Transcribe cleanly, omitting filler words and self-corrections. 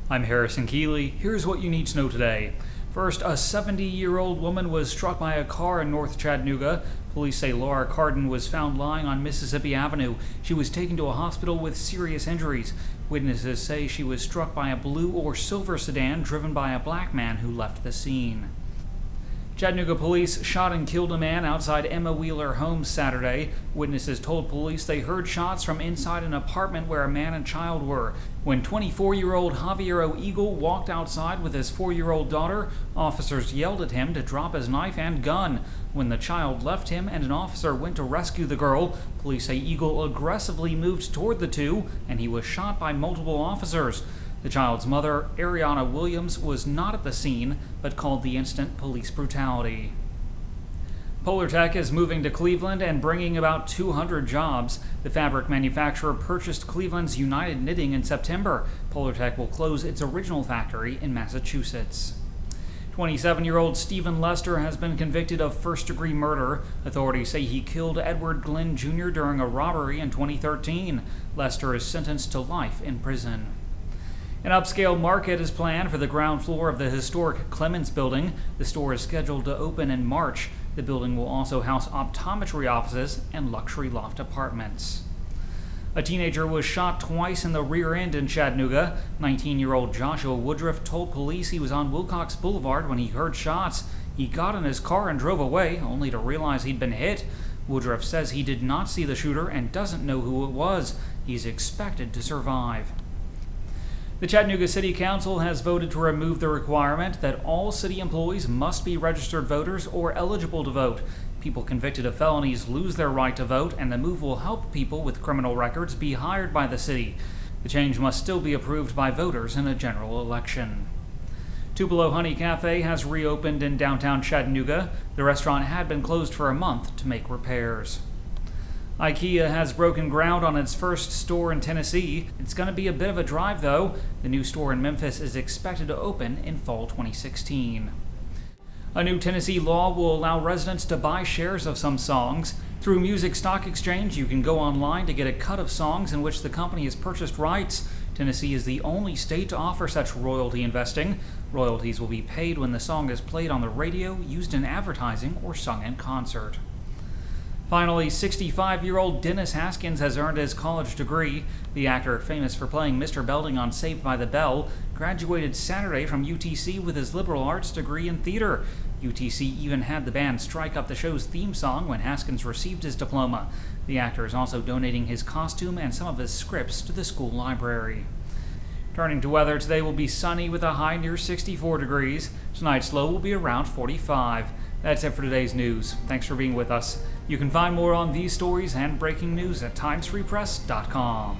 I'm Harrison Keeley. Here's what you need to know today. First, a 70-year-old woman was struck by a car in North Chattanooga. Police say Laura Carden was found lying on Mississippi Avenue. She was taken to a hospital with serious injuries. Witnesses say she was struck by a blue or silver sedan driven by a black man who left the scene. Chattanooga police shot and killed a man outside Emma Wheeler Homes Saturday. Witnesses told police they heard shots from inside an apartment where a man and child were. When 24-year-old Javario Eagle walked outside with his 4-year-old daughter, officers yelled at him to drop his knife and gun. When the child left him and an officer went to rescue the girl, police say Eagle aggressively moved toward the two and he was shot by multiple officers. The child's mother, Ariana Williams, was not at the scene, but called the incident police brutality. Polartec is moving to Cleveland and bringing about 200 jobs. The fabric manufacturer purchased Cleveland's United Knitting in September. Polartec will close its original factory in Massachusetts. 27-year-old Stephen Lester has been convicted of first-degree murder. Authorities say he killed Edward Glenn Jr. during a robbery in 2013. Lester is sentenced to life in prison. An upscale market is planned for the ground floor of the historic Clements building. The store is scheduled to open in March. The building will also house optometry offices and luxury loft apartments. A teenager was shot twice in the rear end in Chattanooga. 19-year-old Joshua Woodruff told police he was on Wilcox Boulevard when he heard shots. He got in his car and drove away, only to realize he'd been hit. Woodruff says he did not see the shooter and doesn't know who it was. He's expected to survive. The Chattanooga City Council has voted to remove the requirement that all city employees must be registered voters or eligible to vote. People convicted of felonies lose their right to vote, and the move will help people with criminal records be hired by the city. The change must still be approved by voters in a general election. Tupelo Honey Cafe has reopened in downtown Chattanooga. The restaurant had been closed for a month to make repairs. IKEA has broken ground on its first store in Tennessee. It's going to be a bit of a drive, though. The new store in Memphis is expected to open in fall 2016. A new Tennessee law will allow residents to buy shares of some songs. Through Music Stock Exchange, you can go online to get a cut of songs in which the company has purchased rights. Tennessee is the only state to offer such royalty investing. Royalties will be paid when the song is played on the radio, used in advertising, or sung in concert. Finally, 65-year-old Dennis Haskins has earned his college degree. The actor, famous for playing Mr. Belding on Saved by the Bell, graduated Saturday from UTC with his liberal arts degree in theater. UTC even had the band strike up the show's theme song when Haskins received his diploma. The actor is also donating his costume and some of his scripts to the school library. Turning to weather, today will be sunny with a high near 64 degrees. Tonight's low will be around 45. That's it for today's news. Thanks for being with us. You can find more on these stories and breaking news at timesfreepress.com.